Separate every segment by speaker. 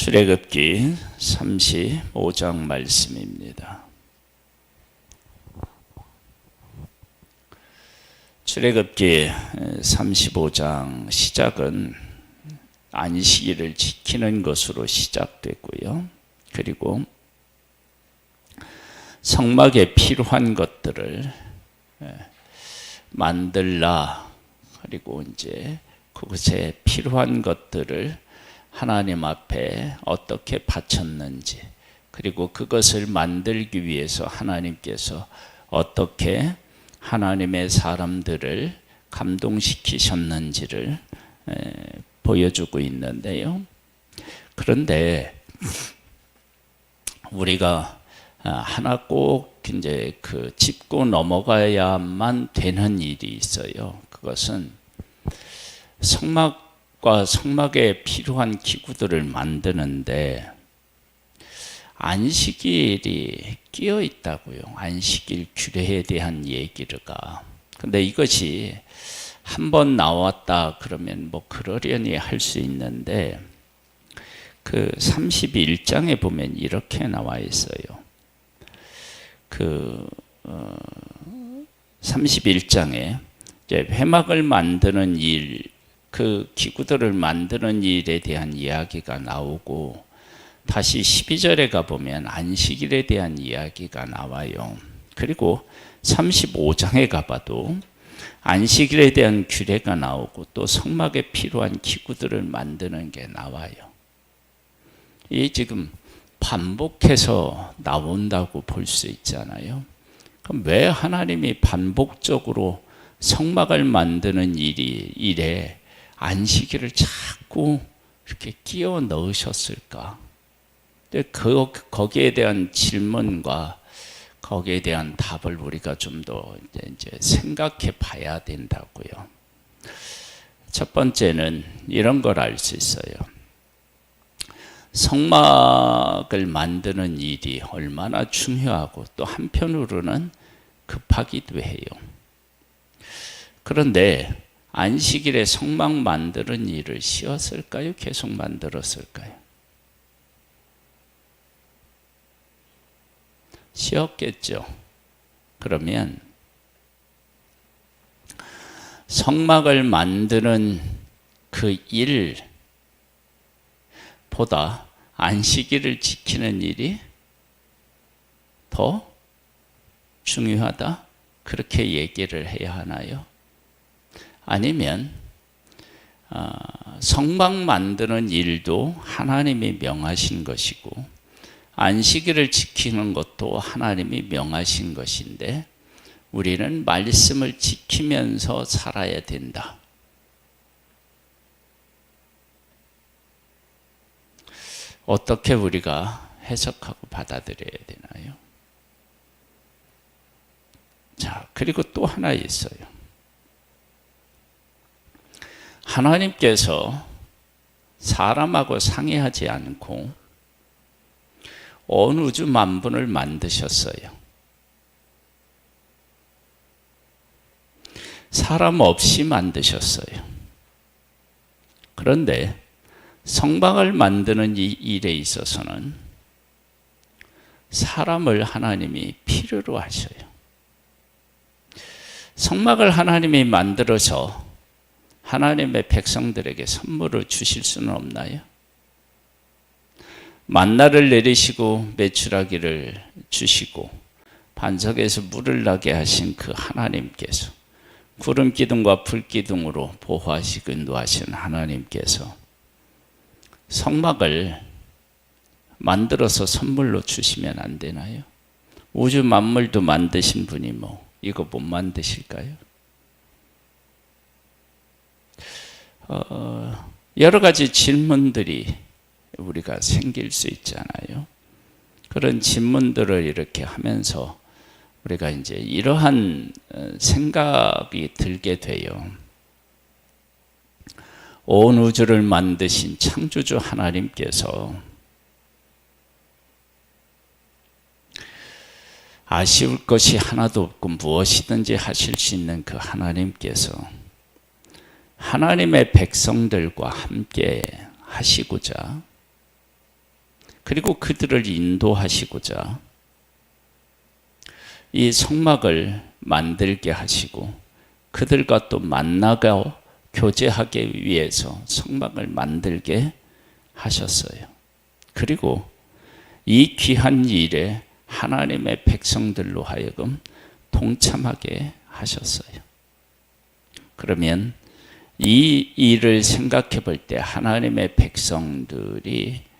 Speaker 1: 출애굽기 35장 말씀입니다. 출애굽기 35장 시작은 안식일을 지키는 것으로 시작됐고요. 그리고 성막에 필요한 것들을 만들라. 그리고 이제 그것에 필요한 것들을 하나님 앞에 어떻게 바쳤는지, 그리고 그것을 만들기 위해서 하나님께서 어떻게 하나님의 사람들을 감동시키셨는지를 보여주고 있는데요. 그런데 우리가 하나 꼭 이제 짚고 넘어가야만 되는 일이 있어요. 그것은 성막과 성막에 필요한 기구들을 만드는데 안식일이 끼어 있다고요. 안식일 규례에 대한 얘기가. 근데 이것이 한번 나왔다 그러면 뭐 그러려니 할 수 있는데, 그 31장에 보면 이렇게 나와 있어요. 31장에 이제 회막을 만드는 일, 그 기구들을 만드는 일에 대한 이야기가 나오고, 다시 12절에 가보면 안식일에 대한 이야기가 나와요. 그리고 35장에 가봐도 안식일에 대한 규례가 나오고 또 성막에 필요한 기구들을 만드는 게 나와요. 이 지금 반복해서 나온다고 볼 수 있잖아요. 그럼 왜 하나님이 반복적으로 성막을 만드는 일에 안식일을 자꾸 이렇게 끼워 넣으셨을까? 거기에 대한 질문과 거기에 대한 답을 우리가 좀 더 이제 생각해 봐야 된다고요. 첫 번째는 이런 걸 알 수 있어요. 성막을 만드는 일이 얼마나 중요하고 또 한편으로는 급하기도 해요. 그런데 안식일에 성막 만드는 일을 쉬었을까요? 계속 만들었을까요? 쉬었겠죠. 그러면 성막을 만드는 그 일보다 안식일을 지키는 일이 더 중요하다? 그렇게 얘기를 해야 하나요? 아니면 성막 만드는 일도 하나님이 명하신 것이고 안식일을 지키는 것도 하나님이 명하신 것인데 우리는 말씀을 지키면서 살아야 된다. 어떻게 우리가 해석하고 받아들여야 되나요? 자, 그리고 또 하나 있어요. 하나님께서 사람하고 상의하지 않고 온 우주 만분을 만드셨어요. 사람 없이 만드셨어요. 그런데 성막을 만드는 이 일에 있어서는 사람을 하나님이 필요로 하셔요. 성막을 하나님이 만들어서 하나님의 백성들에게 선물을 주실 수는 없나요? 만나를 내리시고 메추라기를 주시고 반석에서 물을 나게 하신 그 하나님께서, 구름 기둥과 불 기둥으로 보호하시고 인도하신 하나님께서 성막을 만들어서 선물로 주시면 안 되나요? 우주 만물도 만드신 분이 뭐 이거 못 만드실까요? 여러 가지 질문들이 우리가 생길 수 있잖아요. 그런 질문들을 이렇게 하면서 우리가 이제 이러한 생각이 들게 돼요. 온 우주를 만드신 창조주 하나님께서 아쉬울 것이 하나도 없고 무엇이든지 하실 수 있는 그 하나님께서 하나님의 백성들과 함께 하시고자 그리고 그들을 인도하시고자 이 성막을 만들게 하시고 그들과 또 만나고 교제하기 위해서 성막을 만들게 하셨어요. 그리고 이 귀한 일에 하나님의 백성들로 하여금 동참하게 하셨어요. 그러면 이 일을 생각해 볼 때 하나님의 백성들이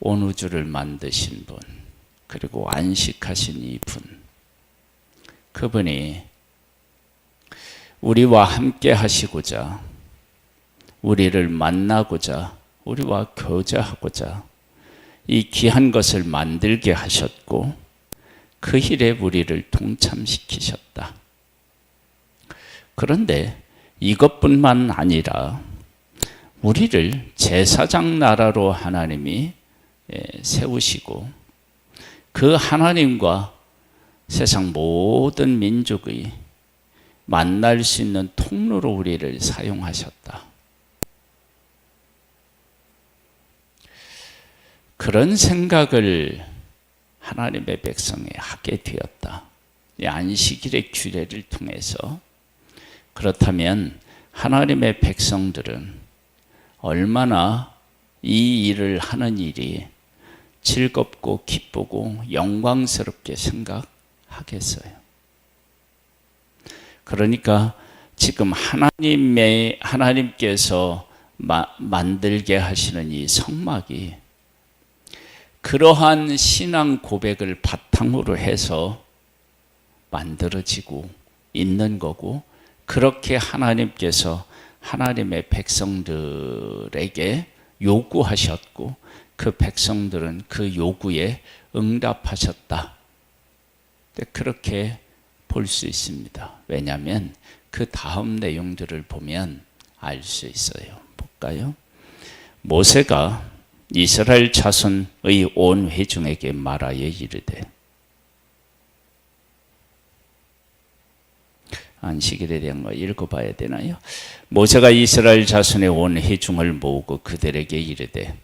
Speaker 1: 온 우주를 만드신 분, 그리고 안식하신 이 분, 그분이 우리와 함께 하시고자, 우리를 만나고자, 우리와 교제하고자 이 귀한 것을 만들게 하셨고 그 일에 우리를 동참시키셨다. 그런데 이것뿐만 아니라 우리를 제사장 나라로 하나님이 세우시고 그 하나님과 세상 모든 민족의 만날 수 있는 통로로 우리를 사용하셨다. 그런 생각을 하나님의 백성에 하게 되었다. 이 안식일의 규례를 통해서. 그렇다면 하나님의 백성들은 얼마나 이 일을 하는 일이 즐겁고 기쁘고 영광스럽게 생각하겠어요. 그러니까 지금 하나님께서 만들게 하시는 이 성막이 그러한 신앙 고백을 바탕으로 해서 만들어지고 있는 거고, 그렇게 하나님께서 하나님의 백성들에게 요구하셨고 그 백성들은 그 요구에 응답하셨다. 그렇게 볼 수 있습니다. 왜냐하면 그 다음 내용들을 보면 알 수 있어요. 볼까요? 모세가 이스라엘 자손의 온 회중에게 말하여 이르되, 안식일에 대한 거 읽어봐야 되나요? 모세가 이스라엘 자손의 온 회중을 모으고 그들에게 이르되,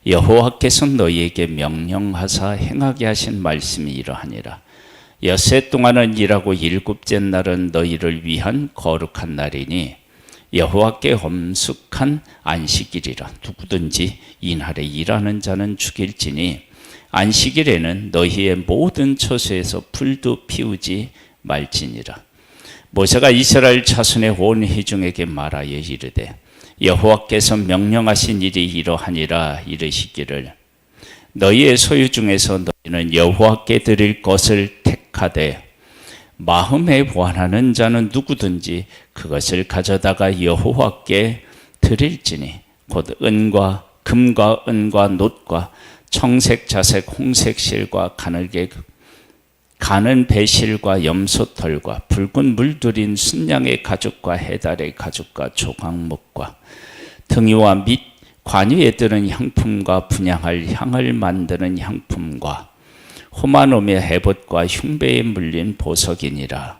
Speaker 1: 여호와께서 너희에게 명령하사 행하게 하신 말씀이 이러하니라. 엿새 동안은 일하고 일곱째 날은 너희를 위한 거룩한 날이니 여호와께 엄숙한 안식일이라. 누구든지 이 날에 일하는 자는 죽일지니 안식일에는 너희의 모든 처소에서 불도 피우지 말지니라. 모세가 이스라엘 자손의 온 회중에게 말하여 이르되, 여호와께서 명령하신 일이 이러하니라. 이르시기를, 너희의 소유 중에서 너희는 여호와께 드릴 것을 택하되 마음에 원하는 자는 누구든지 그것을 가져다가 여호와께 드릴지니, 곧 은과 금과 은과 놋과 청색 자색 홍색 실과 가늘게 가는 배실과 염소털과 붉은 물들인 순양의 가죽과 해달의 가죽과 조각목과 등이와 및 관유에 드는 향품과 분향할 향을 만드는 향품과 호마노의 해봇과 흉배에 물린 보석이니라.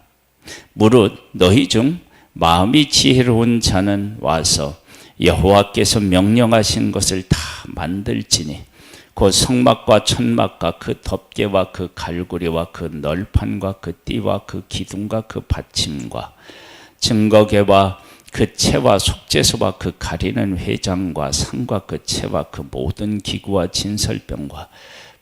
Speaker 1: 무릇 너희 중 마음이 지혜로운 자는 와서 여호와께서 명령하신 것을 다 만들지니, 곧 성막과 천막과 그 덮개와 그 갈고리와 그 널판과 그 띠와 그 기둥과 그 받침과 증거개와 그 채와 속죄소와 그 가리는 회장과 상과 그 채와 그 모든 기구와 진설병과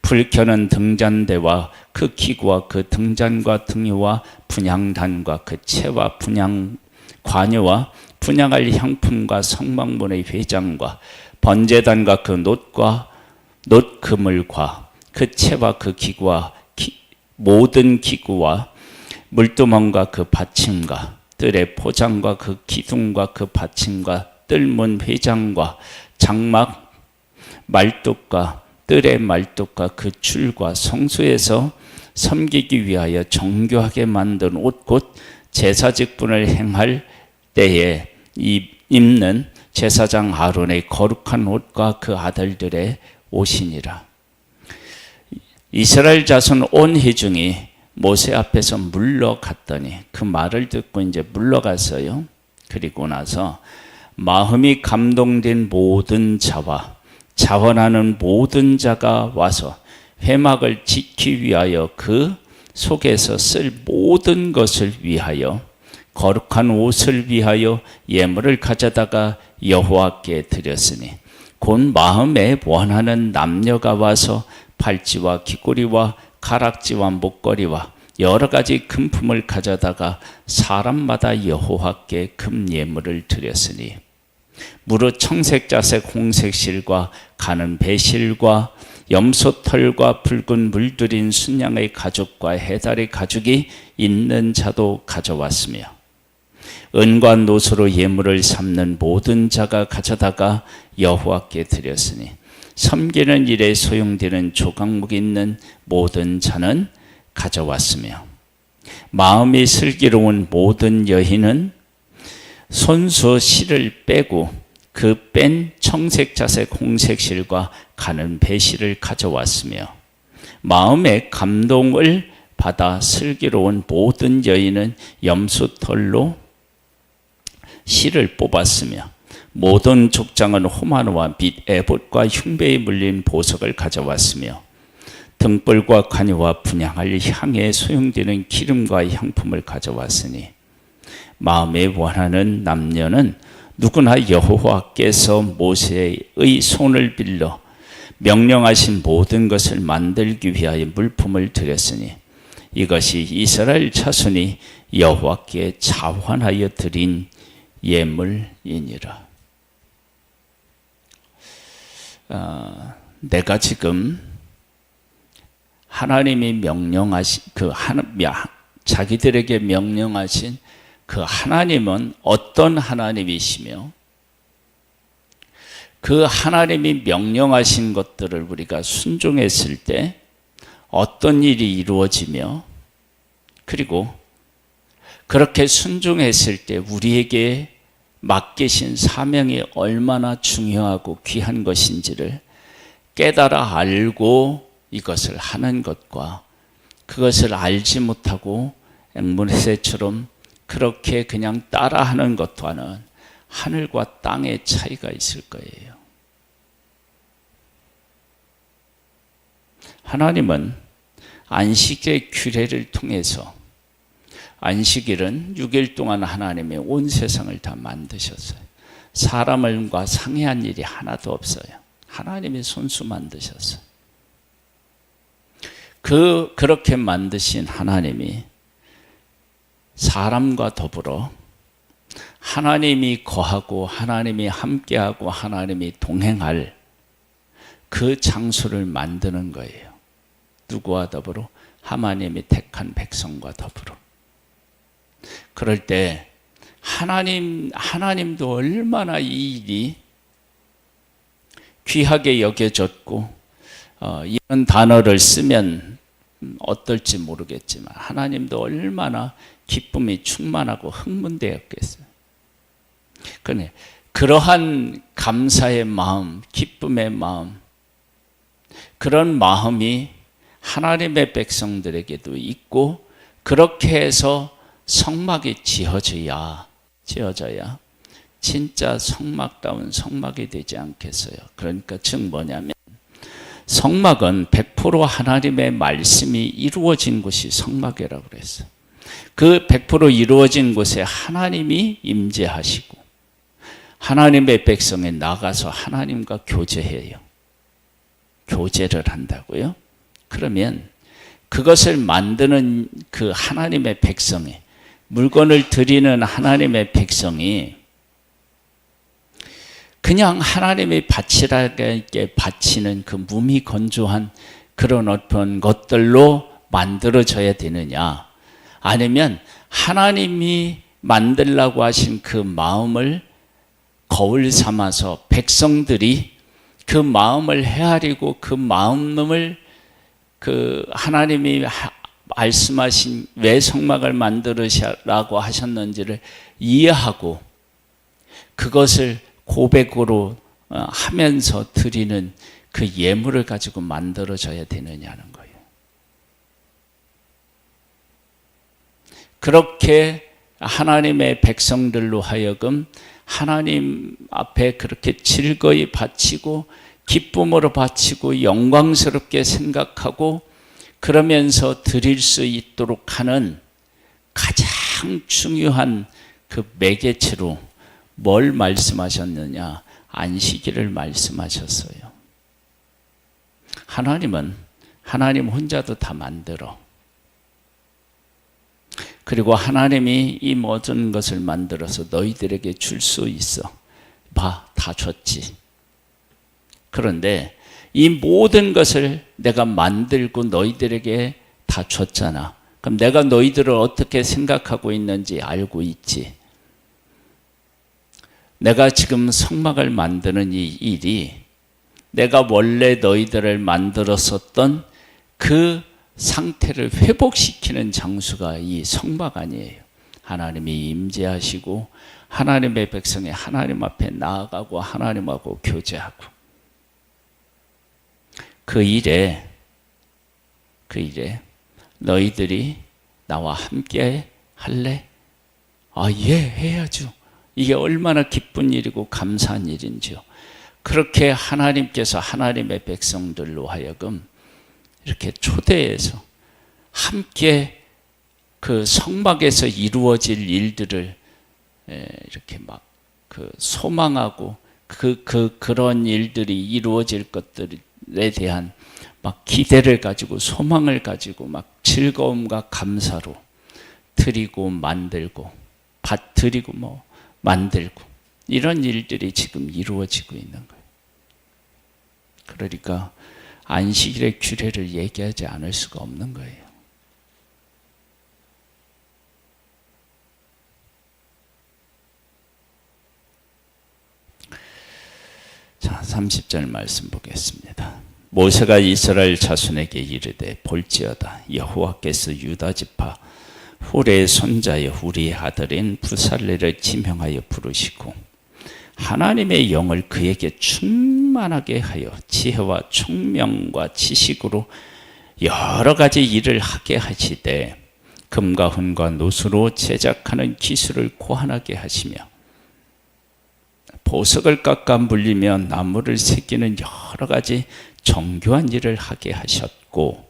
Speaker 1: 불 켜는 등잔대와 그 기구와 그 등잔과 등유와 분향단과 그 채와 분향 관여와 분향할 향품과 성막문의 회장과 번제단과 그 놋과 놋 그물과 그 채와 그 기구와 모든 기구와 물두멍과 그 받침과 뜰의 포장과 그 기둥과 그 받침과 뜰문 회장과 장막 말뚝과 뜰의 말뚝과 그 줄과 성소에서 섬기기 위하여 정교하게 만든 옷 곧 제사 직분을 행할 때에 입는 제사장 아론의 거룩한 옷과 그 아들들의 옷이니라. 이스라엘 자손 온 회중이 모세 앞에서 물러갔더니, 그 말을 듣고 이제 물러갔어요. 그리고 나서 마음이 감동된 모든 자와 자원하는 모든 자가 와서 회막을 짓기 위하여 그 속에서 쓸 모든 것을 위하여 거룩한 옷을 위하여 예물을 가져다가 여호와께 드렸으니 곧 마음에 원하는 남녀가 와서 팔찌와 귀고리와 가락지와 목걸이와 여러 가지 금품을 가져다가 사람마다 여호와께 금 예물을 드렸으니 무릇 청색자색 홍색실과 가는 배실과 염소털과 붉은 물들인 순양의 가죽과 해달의 가죽이 있는 자도 가져왔으며 은과 노소로 예물을 삼는 모든 자가 가져다가 여호와께 드렸으니 섬기는 일에 소용되는 조각목이 있는 모든 자는 가져왔으며 마음이 슬기로운 모든 여인은 손수 실을 빼고 그 뺀 청색자색 홍색실과 가는 배실을 가져왔으며 마음의 감동을 받아 슬기로운 모든 여인은 염소털로 실을 뽑았으며 모든 족장은 호마노와 및 에봇과 흉배에 물린 보석을 가져왔으며 등불과 관유와 분향할 향에 소용되는 기름과 향품을 가져왔으니 마음에 원하는 남녀는 누구나 여호와께서 모세의 손을 빌려 명령하신 모든 것을 만들기 위하여 물품을 드렸으니 이것이 이스라엘 자손이 여호와께 자환하여 드린 예물이니라. 내가 지금 하나님이 명령하신 자기들에게 명령하신 그 하나님은 어떤 하나님이시며 그 하나님이 명령하신 것들을 우리가 순종했을 때 어떤 일이 이루어지며 그리고 그렇게 순종했을 때 우리에게 맡기신 사명이 얼마나 중요하고 귀한 것인지를 깨달아 알고 이것을 하는 것과 그것을 알지 못하고 앵무새처럼 그렇게 그냥 따라하는 것과는 하늘과 땅의 차이가 있을 거예요. 하나님은 안식의 규례를 통해서 안식일은 6일 동안 하나님이 온 세상을 다 만드셨어요. 사람과 상의한 일이 하나도 없어요. 하나님이 손수 만드셨어요. 그렇게 만드신 하나님이 사람과 더불어 하나님이 거하고 하나님이 함께하고 하나님이 동행할 그 장소를 만드는 거예요. 누구와 더불어? 하나님이 택한 백성과 더불어. 그럴 때 하나님도 얼마나 이 일이 귀하게 여겨졌고 이런 단어를 쓰면 어떨지 모르겠지만 하나님도 얼마나 기쁨이 충만하고 흥분되었겠어요. 그러네. 그러한 감사의 마음, 기쁨의 마음, 그런 마음이 하나님의 백성들에게도 있고 그렇게 해서 성막이 지어져야 진짜 성막다운 성막이 되지 않겠어요. 그러니까 즉 뭐냐면 성막은 100% 하나님의 말씀이 이루어진 곳이 성막이라고 그랬어요. 그 100% 이루어진 곳에 하나님이 임재하시고 하나님의 백성에 나가서 하나님과 교제해요. 교제를 한다고요? 그러면 그것을 만드는 그 하나님의 백성이 물건을 드리는 하나님의 백성이 그냥 하나님이 바치라게 바치는 그 몸이 건조한 그런 어떤 것들로 만들어져야 되느냐, 아니면 하나님이 만들라고 하신 그 마음을 거울 삼아서 백성들이 그 마음을 헤아리고 그 마음을 그 하나님이 말씀하신 왜 성막을 만들으시라고 하셨는지를 이해하고 그것을 고백으로 하면서 드리는 그 예물을 가지고 만들어져야 되느냐는 거예요. 그렇게 하나님의 백성들로 하여금 하나님 앞에 그렇게 즐거이 바치고 기쁨으로 바치고 영광스럽게 생각하고 그러면서 드릴 수 있도록 하는 가장 중요한 그 매개체로 뭘 말씀하셨느냐? 안식일을 말씀하셨어요. 하나님은 하나님 혼자도 다 만들어. 그리고 하나님이 이 모든 것을 만들어서 너희들에게 줄 수 있어. 봐, 다 줬지. 그런데 이 모든 것을 내가 만들고 너희들에게 다 줬잖아. 그럼 내가 너희들을 어떻게 생각하고 있는지 알고 있지. 내가 지금 성막을 만드는 이 일이 내가 원래 너희들을 만들었었던 그 상태를 회복시키는 장소가 이 성막 아니에요. 하나님이 임재하시고 하나님의 백성이 하나님 앞에 나아가고 하나님하고 교제하고 그 일에 너희들이 나와 함께 할래? 아, 예, 해야죠. 이게 얼마나 기쁜 일이고 감사한 일인지요. 그렇게 하나님께서 하나님의 백성들로 하여금 이렇게 초대해서 함께 그 성막에서 이루어질 일들을 이렇게 막 그 소망하고 그런 일들이 이루어질 것들에 대한 막 기대를 가지고 소망을 가지고 막 즐거움과 감사로 드리고 만들고 드리고 뭐 만들고 이런 일들이 지금 이루어지고 있는 거예요. 그러니까 안식일의 규례를 얘기하지 않을 수가 없는 거예요. 자, 30절 말씀 보겠습니다. 모세가 이스라엘 자손에게 이르되 볼지어다 여호와께서 유다 지파 훌의 손자여 훌의 아들인 부살레를 지명하여 부르시고 하나님의 영을 그에게 충만하게 하여 지혜와 총명과 지식으로 여러 가지 일을 하게 하시되 금과 은과 노수로 제작하는 기술을 고안하게 하시며 보석을 깎아 물리며 나무를 새기는 여러 가지 정교한 일을 하게 하셨고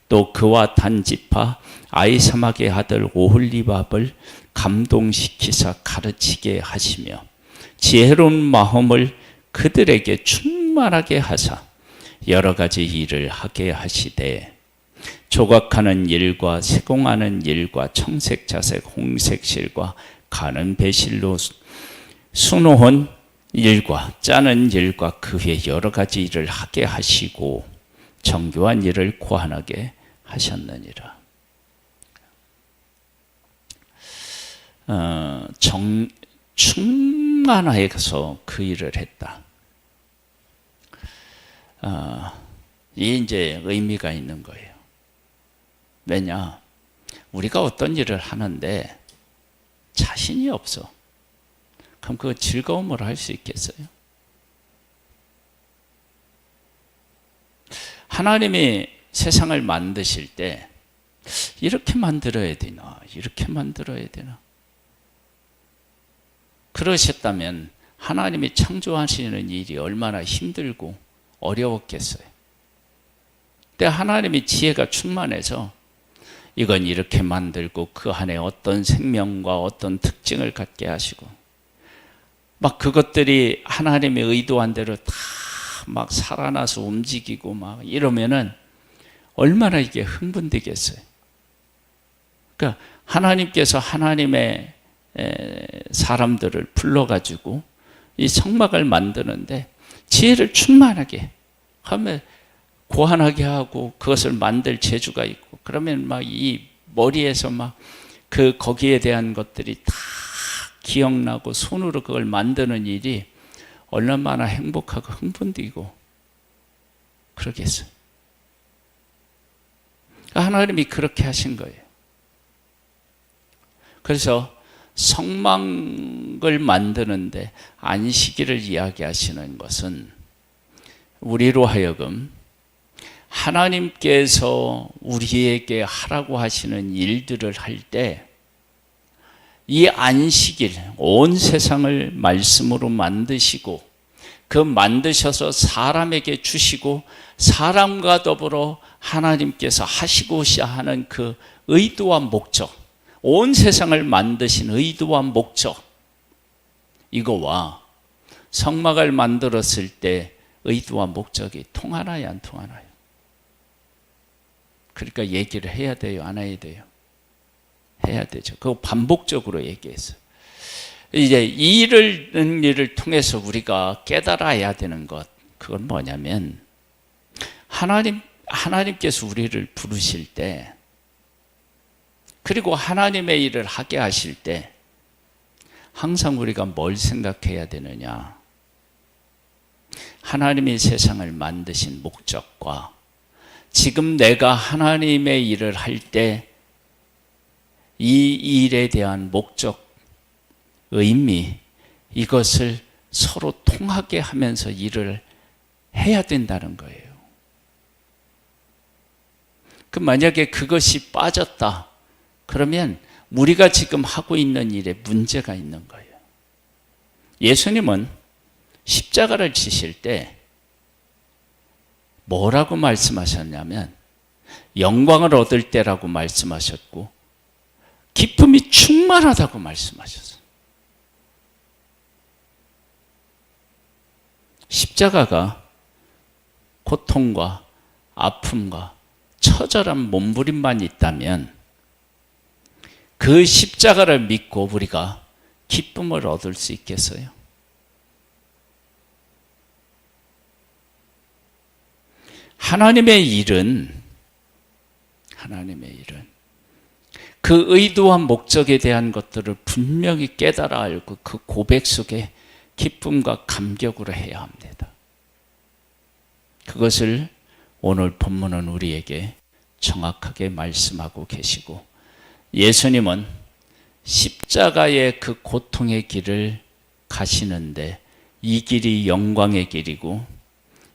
Speaker 1: 또 그와 단지파 아이사막의 아들 오홀리밥을 감동시키사 가르치게 하시며 지혜로운 마음을 그들에게 충만하게 하사 여러 가지 일을 하게 하시되 조각하는 일과 세공하는 일과 청색, 자색, 홍색 실과 가는 배실로 수놓은 일과 짜는 일과 그 외 여러 가지 일을 하게 하시고 정교한 일을 고안하게 하셨느니라. 충만하여서 그 일을 했다. 이게 이제 의미가 있는 거예요. 왜냐? 우리가 어떤 일을 하는데 자신이 없어. 그럼 그 즐거움으로 할 수 있겠어요? 하나님이 세상을 만드실 때 이렇게 만들어야 되나 이렇게 만들어야 되나 그러셨다면 하나님이 창조하시는 일이 얼마나 힘들고 어려웠겠어요. 근데 하나님이 지혜가 충만해서 이건 이렇게 만들고 그 안에 어떤 생명과 어떤 특징을 갖게 하시고 막 그것들이 하나님의 의도한 대로 다 막 살아나서 움직이고 막 이러면은 얼마나 이게 흥분되겠어요. 그러니까 하나님께서 하나님의 사람들을 불러가지고 이 성막을 만드는데 지혜를 충만하게 하면 고안하게 하고 그것을 만들 재주가 있고 그러면 막 이 머리에서 막 그 거기에 대한 것들이 다 기억나고 손으로 그걸 만드는 일이 얼마나 행복하고 흥분되고 그러겠어요. 하나님이 그렇게 하신 거예요. 그래서 성막을 만드는데 안식일을 이야기하시는 것은 우리로 하여금 하나님께서 우리에게 하라고 하시는 일들을 할 때 이 안식일, 온 세상을 말씀으로 만드시고 그 만드셔서 사람에게 주시고 사람과 더불어 하나님께서 하시고자 하는 그 의도와 목적, 온 세상을 만드신 의도와 목적, 이거와 성막을 만들었을 때 의도와 목적이 통하나요, 안 통하나요? 그러니까 얘기를 해야 돼요, 안 해야 돼요? 해야 되죠. 그거 반복적으로 얘기했어요. 이제 이 일을 통해서 우리가 깨달아야 되는 것, 그건 뭐냐면 하나님께서 우리를 부르실 때, 그리고 하나님의 일을 하게 하실 때 항상 우리가 뭘 생각해야 되느냐? 하나님이 세상을 만드신 목적과 지금 내가 하나님의 일을 할 때 이 일에 대한 목적, 의미, 이것을 서로 통하게 하면서 일을 해야 된다는 거예요. 만약에 그것이 빠졌다, 그러면 우리가 지금 하고 있는 일에 문제가 있는 거예요. 예수님은 십자가를 지실 때 뭐라고 말씀하셨냐면 영광을 얻을 때라고 말씀하셨고 기쁨이 충만하다고 말씀하셨어요. 십자가가 고통과 아픔과 처절한 몸부림만 있다면 그 십자가를 믿고 우리가 기쁨을 얻을 수 있겠어요? 하나님의 일은 그 의도와 목적에 대한 것들을 분명히 깨달아 알고 그 고백 속에 기쁨과 감격으로 해야 합니다. 그것을 오늘 본문은 우리에게 정확하게 말씀하고 계시고, 예수님은 십자가의 그 고통의 길을 가시는데 이 길이 영광의 길이고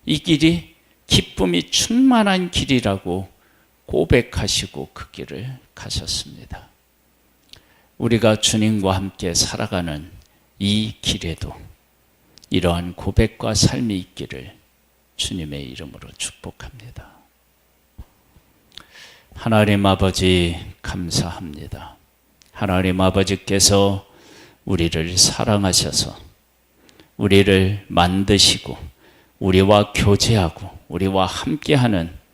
Speaker 1: 이 길이 기쁨이 충만한 길이라고 고백하시고 그 길을 가셨습니다. 우리가 주님과 함께 살아가는 이 길에도 이러한 고백과 삶이 있기를 주님의 이름으로 축복합니다. 하나님 아버지 감사합니다. 하나님 아버지께서 우리를 사랑하셔서 우리를 만드시고 우리와 교제하고 우리와 함께하는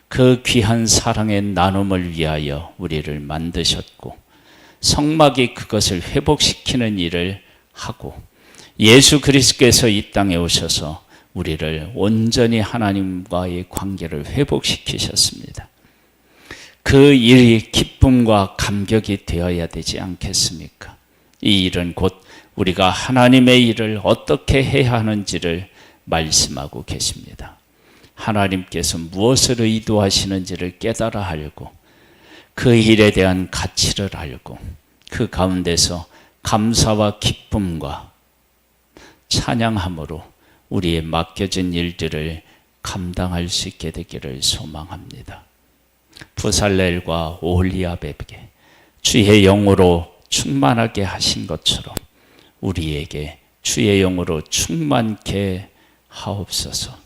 Speaker 1: 그 귀한 사랑의 나눔을 위하여 우리를 만드셨고 성막이 그것을 회복시키는 일을 하고 예수 그리스도께서 이 땅에 오셔서 우리를 온전히 하나님과의 관계를 회복시키셨습니다. 그 일이 기쁨과 감격이 되어야 되지 않겠습니까? 이 일은 곧 우리가 하나님의 일을 어떻게 해야 하는지를 말씀하고 계십니다. 하나님께서 무엇을 의도하시는지를 깨달아 알고 그 일에 대한 가치를 알고 그 가운데서 감사와 기쁨과 찬양함으로 우리의 맡겨진 일들을 감당할 수 있게 되기를 소망합니다. 부살렐과 오홀리압에게 주의 영으로 충만하게 하신 것처럼 우리에게 주의 영으로 충만케 하옵소서.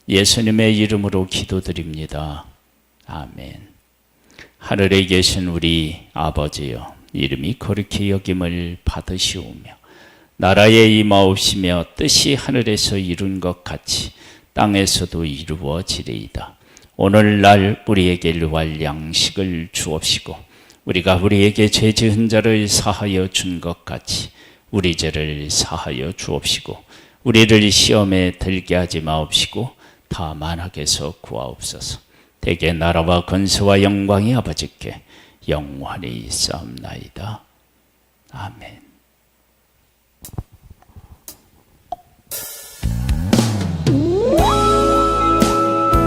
Speaker 1: 예수님의 이름으로 기도드립니다. 아멘. 하늘에 계신 우리 아버지여, 이름이 거룩히 여김을 받으시오며 나라에 임하옵시며 뜻이 하늘에서 이룬 것 같이 땅에서도 이루어지리이다. 오늘날 우리에게 일할 양식을 주옵시고 우리가 우리에게 죄 지은 자를 사하여 준 것 같이 우리 죄를 사하여 주옵시고 우리를 시험에 들게 하지 마옵시고 다만 악에서 구하옵소서. 대개 나라와 권세와 영광이 아버지께 영원히 있사옵나이다. 아멘.